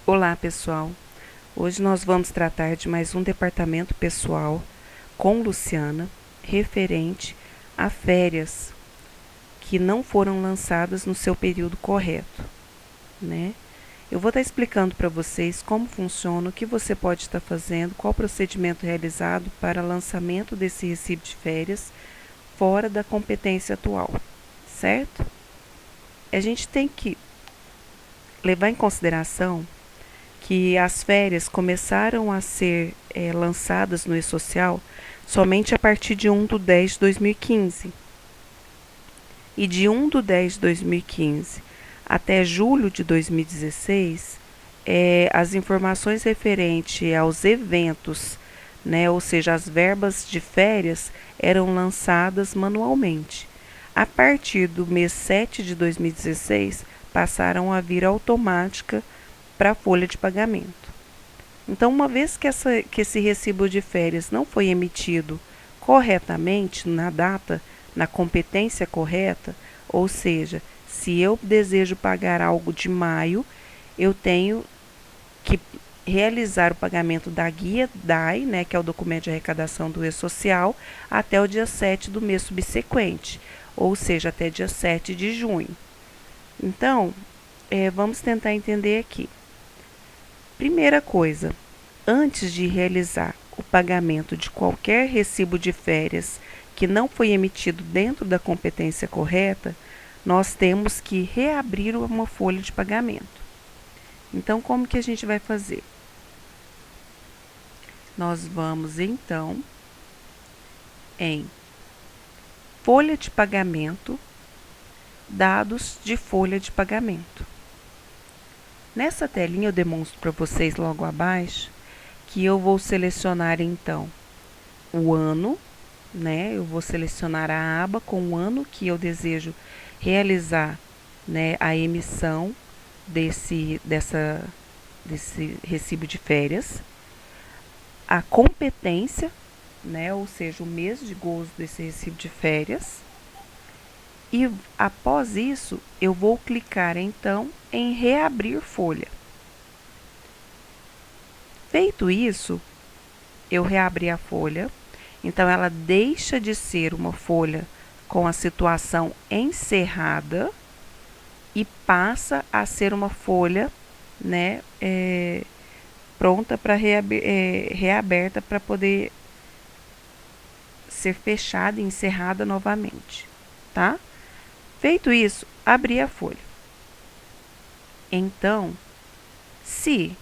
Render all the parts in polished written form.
Olá, pessoal. Hoje nós vamos tratar de mais um departamento pessoal com Luciana, referente a férias que não foram lançadas no seu período correto, né? Eu vou estar explicando para vocês como funciona, o que você pode estar fazendo, qual o procedimento realizado para lançamento desse recibo de férias fora da competência atual, certo? A gente tem que levar em consideração que as férias começaram a ser lançadas no e-social somente a partir de 1/10 de 2015. E de 1/10 de 2015 até julho de 2016, as informações referentes aos eventos, né, ou seja, as verbas de férias, eram lançadas manualmente. A partir do mês 7 de 2016, passaram a vir automática para a folha de pagamento. Então, uma vez que esse recibo de férias não foi emitido corretamente na data, na competência correta, ou seja, se eu desejo pagar algo de maio, eu tenho que realizar o pagamento da guia DAI, né, que é o documento de arrecadação do e-social, até o dia 7 do mês subsequente, ou seja, até dia 7 de junho. Então, vamos tentar entender aqui. Primeira coisa, antes de realizar o pagamento de qualquer recibo de férias que não foi emitido dentro da competência correta, nós temos que reabrir uma folha de pagamento. Então, como que a gente vai fazer? Nós vamos, então, em folha de pagamento, dados de folha de pagamento. Nessa telinha eu demonstro para vocês logo abaixo que eu vou selecionar então o ano, né? Eu vou selecionar a aba com o ano que eu desejo realizar, né, a emissão desse recibo de férias, a competência, né, ou seja, o mês de gozo desse recibo de férias. E após isso, eu vou clicar então em reabrir folha. Feito isso, eu reabri a folha, então ela deixa de ser uma folha com a situação encerrada e passa a ser uma folha, né, pronta para reaberta para poder ser fechada e encerrada novamente, tá? Feito isso, abri a folha. Então, se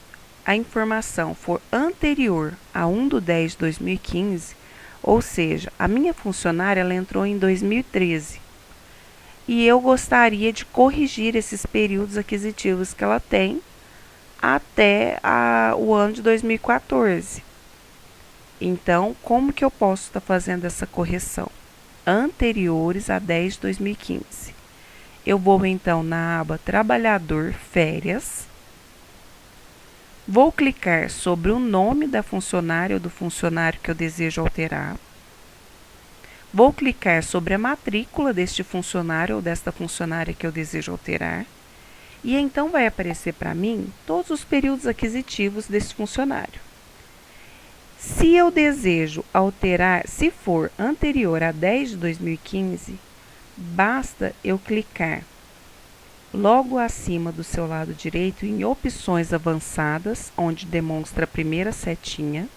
a informação for anterior a 1/10 de 2015, ou seja, a minha funcionária ela entrou em 2013 e eu gostaria de corrigir esses períodos aquisitivos que ela tem até o ano de 2014. Então, como que eu posso estar fazendo essa correção? Anteriores a 10 de 2015. Eu vou então na aba Trabalhador Férias. Vou clicar sobre o nome da funcionária ou do funcionário que eu desejo alterar. Vou clicar sobre a matrícula deste funcionário ou desta funcionária que eu desejo alterar. E então vai aparecer para mim todos os períodos aquisitivos desse funcionário. Se eu desejo alterar, se for anterior a 10 de 2015, basta eu clicar logo acima do seu lado direito em opções avançadas, onde demonstra a primeira setinha.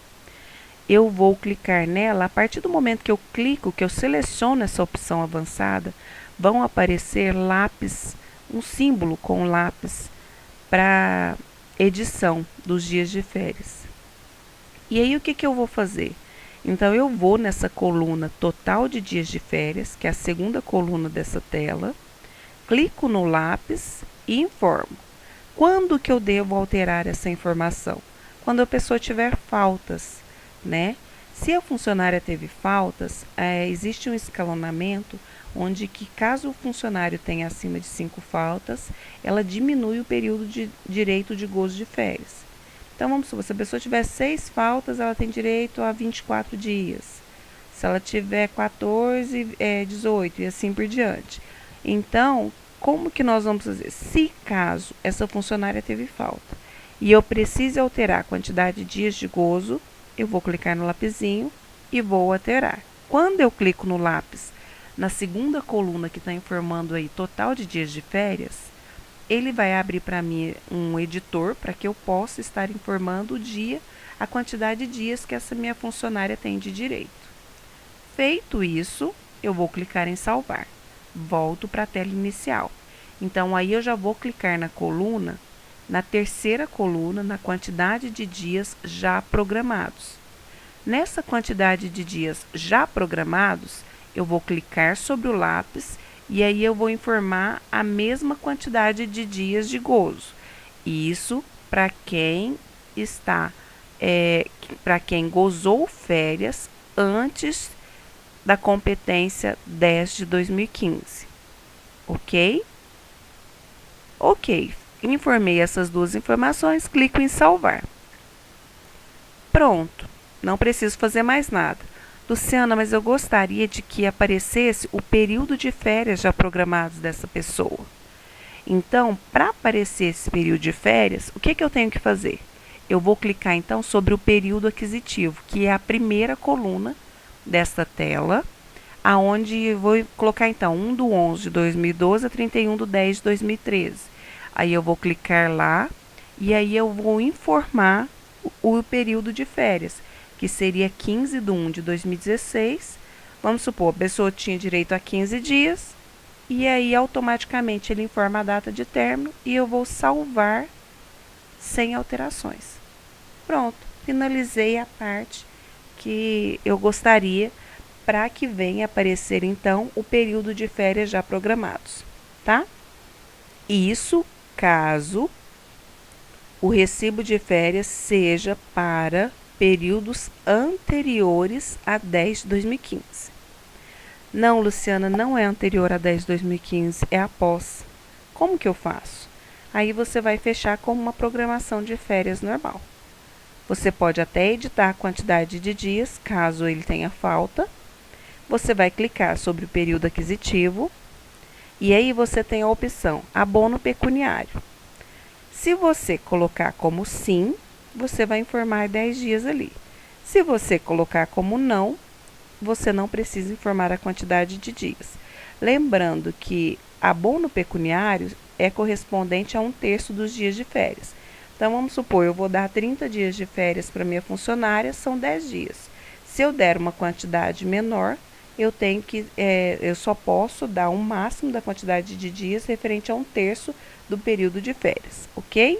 Eu vou clicar nela. A partir do momento que eu clico, que eu seleciono essa opção avançada, vão aparecer lápis, um símbolo com lápis para edição dos dias de férias. E aí o que eu vou fazer? Então eu vou nessa coluna total de dias de férias, que é a segunda coluna dessa tela, clico no lápis e informo. Quando que eu devo alterar essa informação? Quando a pessoa tiver faltas, né? Se a funcionária teve faltas, existe um escalonamento onde que caso o funcionário tenha acima de 5 faltas, ela diminui o período de direito de gozo de férias. Então, vamos supor, se a pessoa tiver 6 faltas, ela tem direito a 24 dias. Se ela tiver 14, 18 e assim por diante. Então, como que nós vamos fazer? Se caso essa funcionária teve falta, e eu preciso alterar a quantidade de dias de gozo, eu vou clicar no lapisinho e vou alterar. Quando eu clico no lápis, na segunda coluna que está informando aí total de dias de férias, ele vai abrir para mim um editor para que eu possa estar informando o dia, a quantidade de dias que essa minha funcionária tem de direito. Feito isso, eu vou clicar em salvar. Volto para a tela inicial. Então, aí eu já vou clicar na coluna, na terceira coluna, na quantidade de dias já programados. Nessa quantidade de dias já programados, eu vou clicar sobre o lápis e aí eu vou informar a mesma quantidade de dias de gozo. Isso para quem para quem gozou férias antes da competência 10 de 2015. Ok? Ok. Informei essas duas informações, clico em salvar. Pronto. Não preciso fazer mais nada. Luciana, mas eu gostaria de que aparecesse o período de férias já programados dessa pessoa. Então, para aparecer esse período de férias, o que eu tenho que fazer? Eu vou clicar então sobre o período aquisitivo, que é a primeira coluna desta tela, aonde eu vou colocar então 1/11 de 2012 a 31/10 de 2013. Aí eu vou clicar lá e aí eu vou informar o período de férias, que seria 15/1 de 2016. Vamos supor, a pessoa tinha direito a 15 dias, e aí automaticamente ele informa a data de término e eu vou salvar sem alterações. Pronto, finalizei a parte que eu gostaria para que venha aparecer então o período de férias já programados, tá? Isso caso o recibo de férias seja para períodos anteriores a 10 de 2015. Não, Luciana, não é anterior a 10 de 2015, é após. Como que eu faço? Aí você vai fechar com uma programação de férias normal. Você pode até editar a quantidade de dias, caso ele tenha falta. Você vai clicar sobre o período aquisitivo e aí você tem a opção abono pecuniário. Se você colocar como sim, você vai informar 10 dias ali. Se você colocar como não, você não precisa informar a quantidade de dias. Lembrando que abono pecuniário é correspondente a 1/3 dos dias de férias. Então, vamos supor, eu vou dar 30 dias de férias para minha funcionária, são 10 dias. Se eu der uma quantidade menor, eu só posso dar um máximo da quantidade de dias referente a 1/3 do período de férias, ok?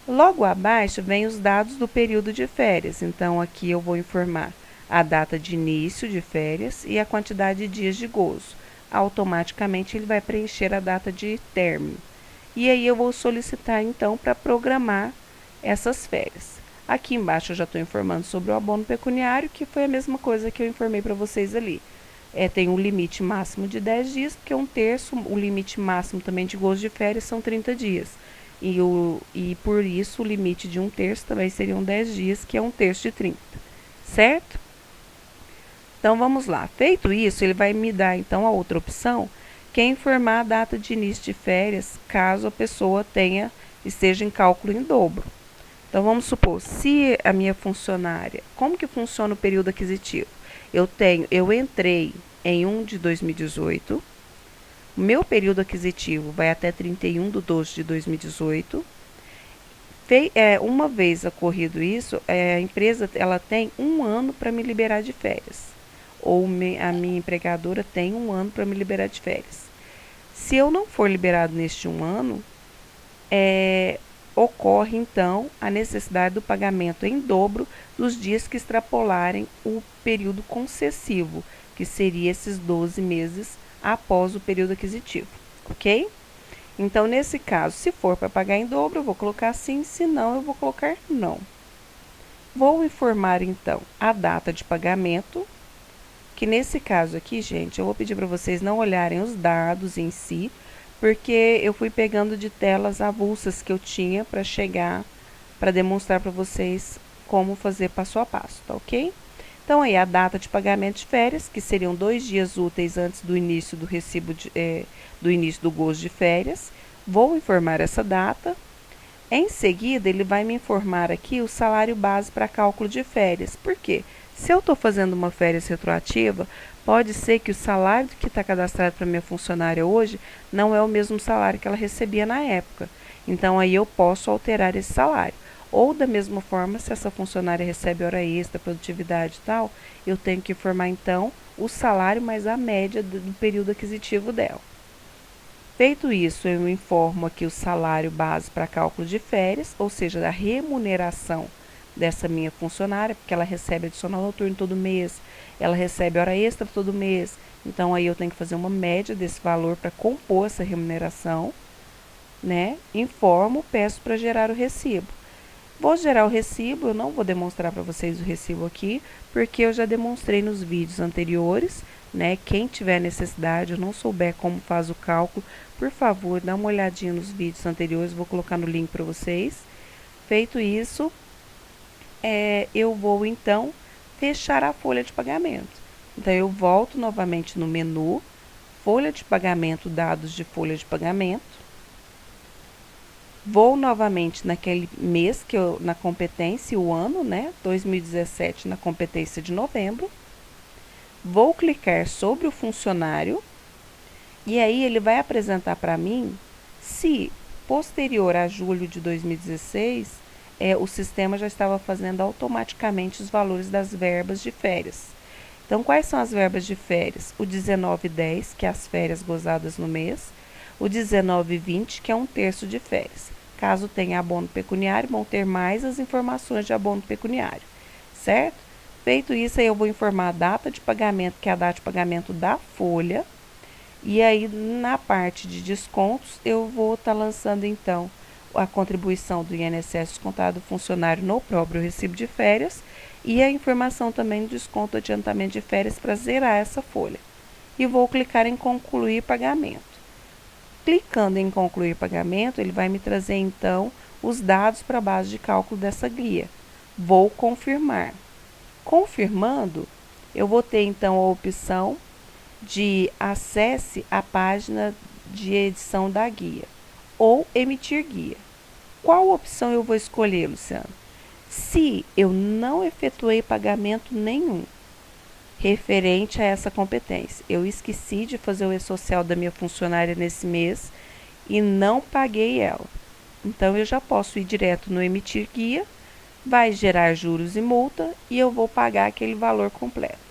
Logo abaixo vem os dados do período de férias. Então, aqui eu vou informar a data de início de férias e a quantidade de dias de gozo. Automaticamente ele vai preencher a data de término. E aí eu vou solicitar então para programar essas férias. Aqui embaixo eu já estou informando sobre o abono pecuniário, que foi a mesma coisa que eu informei para vocês ali. Tem um limite máximo de 10 dias, porque 1/3, o limite máximo também de gozo de férias são 30 dias. E por isso o limite de 1/3 também seriam 10 dias, que é 1/3 de 30, certo? Então vamos lá. Feito isso, ele vai me dar então a outra opção, que é informar a data de início de férias, caso a pessoa esteja em cálculo em dobro. Então vamos supor, se a minha funcionária, como que funciona o período aquisitivo? Eu entrei em 1 de 2018, o meu período aquisitivo vai até 31/12 de 2018. Uma vez ocorrido isso, a empresa ela tem 1 ano para me liberar de férias. Ou a minha empregadora tem 1 ano para me liberar de férias. Se eu não for liberado neste 1 ano, ocorre então a necessidade do pagamento em dobro dos dias que extrapolarem o período concessivo, que seria esses 12 meses após o período aquisitivo, ok? Então, nesse caso, se for para pagar em dobro, eu vou colocar sim, se não, eu vou colocar não. Vou informar então a data de pagamento, que nesse caso aqui, gente, eu vou pedir para vocês não olharem os dados em si, porque eu fui pegando de telas avulsas que eu tinha para demonstrar para vocês como fazer passo a passo, tá ok? Então, aí a data de pagamento de férias, que seriam 2 dias úteis antes do início do recibo do início do gozo de férias. Vou informar essa data. Em seguida, ele vai me informar aqui o salário base para cálculo de férias. Por quê? Se eu estou fazendo uma férias retroativa, pode ser que o salário que está cadastrado para minha funcionária hoje não é o mesmo salário que ela recebia na época. Então, aí eu posso alterar esse salário. Ou, da mesma forma, se essa funcionária recebe hora extra, produtividade e tal, eu tenho que informar, então, o salário mais a média do período aquisitivo dela. Feito isso, eu informo aqui o salário base para cálculo de férias, ou seja, da remuneração dessa minha funcionária, porque ela recebe adicional noturno todo mês, ela recebe hora extra todo mês, então aí eu tenho que fazer uma média desse valor para compor essa remuneração, né? Informo, peço para gerar o recibo. Vou gerar o recibo, eu não vou demonstrar para vocês o recibo aqui, porque eu já demonstrei nos vídeos anteriores, né? Quem tiver necessidade ou não souber como faz o cálculo, por favor, dá uma olhadinha nos vídeos anteriores, vou colocar no link para vocês. Feito isso, eu vou então fechar a folha de pagamento. Então, eu volto novamente no menu, folha de pagamento, dados de folha de pagamento. Vou novamente naquele mês que na competência, o ano, né? 2017, na competência de novembro. Vou clicar sobre o funcionário e aí ele vai apresentar para mim se posterior a julho de 2016, o sistema já estava fazendo automaticamente os valores das verbas de férias. Então, quais são as verbas de férias? O 19/10, que é as férias gozadas no mês, o 19/20, que é 1/3 de férias. Caso tenha abono pecuniário, vão ter mais as informações de abono pecuniário, certo? Feito isso, aí eu vou informar a data de pagamento, que é a data de pagamento da folha. E aí, na parte de descontos, eu vou estar lançando, então, a contribuição do INSS descontado do funcionário no próprio recibo de férias e a informação também do desconto do adiantamento de férias para zerar essa folha. E vou clicar em concluir pagamento. Clicando em concluir pagamento, ele vai me trazer, então, os dados para a base de cálculo dessa guia. Vou confirmar. Confirmando, eu vou ter, então, a opção de acesse a página de edição da guia ou emitir guia. Qual opção eu vou escolher, Luciano? Se eu não efetuei pagamento nenhum referente a essa competência, eu esqueci de fazer o e-social da minha funcionária nesse mês e não paguei ela, então eu já posso ir direto no emitir guia, vai gerar juros e multa e eu vou pagar aquele valor completo.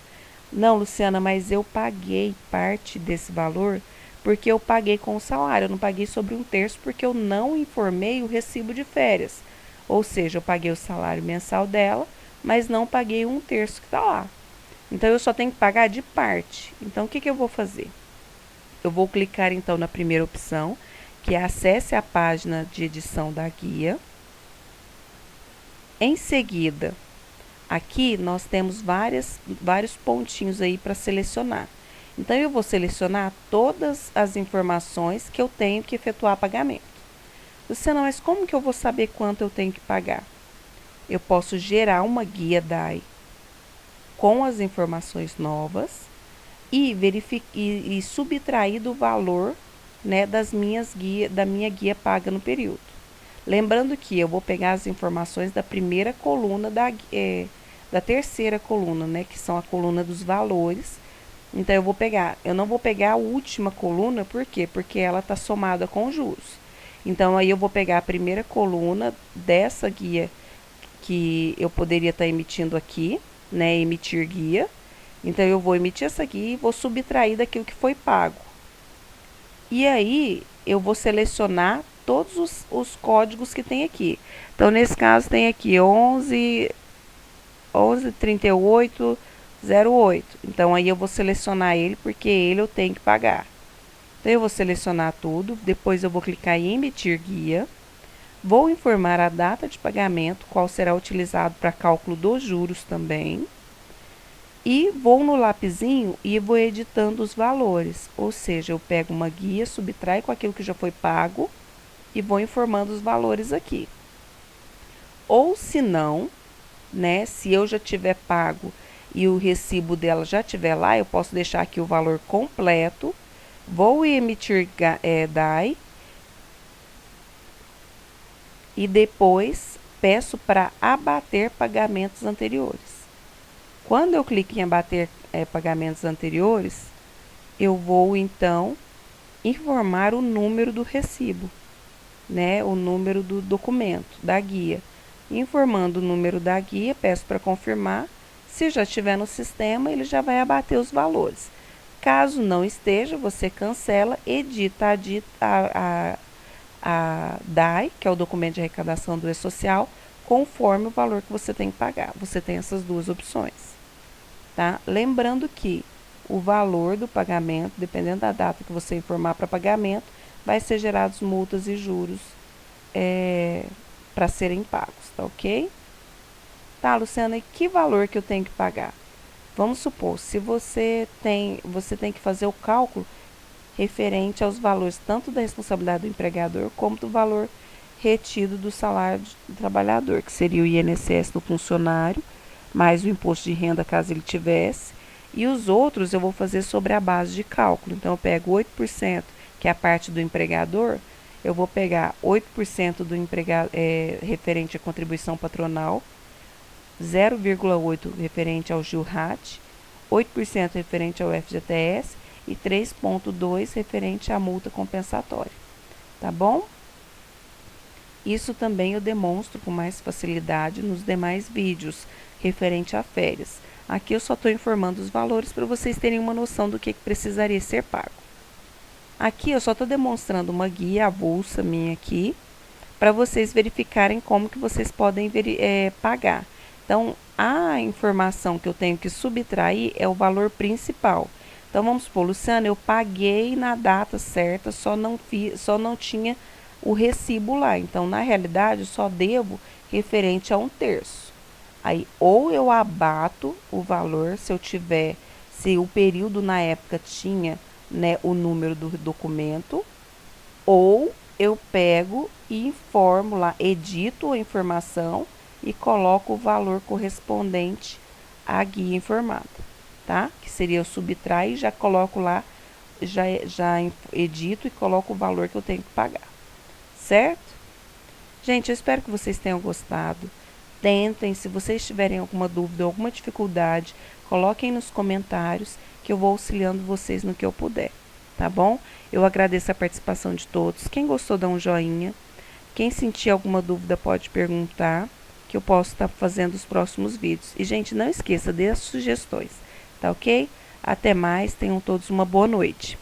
Não, Luciana, mas eu paguei parte desse valor porque eu paguei com o salário, eu não paguei sobre 1/3 porque eu não informei o recibo de férias. Ou seja, eu paguei o salário mensal dela, mas não paguei 1/3 que está lá. Então, eu só tenho que pagar de parte. Então, o que eu vou fazer? Eu vou clicar, então, na primeira opção, que é acesse a página de edição da guia. Em seguida, aqui nós temos vários pontinhos aí para selecionar. Então, eu vou selecionar todas as informações que eu tenho que efetuar pagamento. Luciana, mas como que eu vou saber quanto eu tenho que pagar? Eu posso gerar uma guia DAI com as informações novas e subtrair do valor, né, da minha guia paga no período. Lembrando que eu vou pegar as informações da primeira coluna da terceira coluna, né, que são a coluna dos valores. Então, eu não vou pegar a última coluna, por quê? Porque ela está somada com juros. Então, aí eu vou pegar a primeira coluna dessa guia que eu poderia estar emitindo aqui, né, emitir guia. Então, eu vou emitir essa guia e vou subtrair daquilo que foi pago. E aí, eu vou selecionar todos os códigos que tem aqui. Então, nesse caso, tem aqui 113808. Então, aí eu vou selecionar ele, porque ele eu tenho que pagar. Então, eu vou selecionar tudo, depois eu vou clicar em emitir guia. Vou informar a data de pagamento, qual será utilizado para cálculo dos juros também. E vou no lapisinho e vou editando os valores. Ou seja, eu pego uma guia, subtraio com aquilo que já foi pago e vou informando os valores aqui. Ou se não, né, se eu já tiver pago e o recibo dela já estiver lá, eu posso deixar aqui o valor completo. Vou emitir DAI e depois peço para abater pagamentos anteriores. Quando eu clico em abater pagamentos anteriores, eu vou então informar o número do recibo, né? O número do documento, da guia. Informando o número da guia, peço para confirmar. Se já estiver no sistema, ele já vai abater os valores. Caso não esteja, você cancela, edita a DAI, que é o documento de arrecadação do E-Social, conforme o valor que você tem que pagar. Você tem essas duas opções, tá? Lembrando que o valor do pagamento, dependendo da data que você informar para pagamento, vai ser gerados multas e juros para serem pagos, tá ok? Tá, Luciana, e que valor que eu tenho que pagar? Vamos supor, se você tem que fazer o cálculo referente aos valores tanto da responsabilidade do empregador como do valor retido do salário do trabalhador, que seria o INSS do funcionário, mais o imposto de renda caso ele tivesse, e os outros eu vou fazer sobre a base de cálculo. Então, eu pego 8%, que é a parte do empregador, eu vou pegar 8% do referente à contribuição patronal, 0,8% referente ao GILRAT, 8% referente ao FGTS e 3,2% referente à multa compensatória. Tá bom? Isso também eu demonstro com mais facilidade nos demais vídeos referente a férias. Aqui eu só estou informando os valores para vocês terem uma noção do que precisaria ser pago. Aqui eu só estou demonstrando uma guia avulsa minha aqui, para vocês verificarem como que vocês podem pagar. Então, a informação que eu tenho que subtrair é o valor principal. Então, vamos supor, Luciana, eu paguei na data certa, só não tinha o recibo lá. Então, na realidade, eu só devo referente a 1/3. Aí, ou eu abato o valor, se o período na época tinha, né, o número do documento, ou eu pego e informo lá, edito a informação e coloco o valor correspondente à guia informada, tá? Que seria eu subtrair e já coloco lá, já edito e coloco o valor que eu tenho que pagar, certo? Gente, eu espero que vocês tenham gostado. Tentem, se vocês tiverem alguma dúvida, alguma dificuldade, coloquem nos comentários que eu vou auxiliando vocês no que eu puder, tá bom? Eu agradeço a participação de todos. Quem gostou, dá um joinha. Quem sentir alguma dúvida pode perguntar, que eu posso estar fazendo os próximos vídeos. E, gente, não esqueça, dê as sugestões, tá ok? Até mais, tenham todos uma boa noite.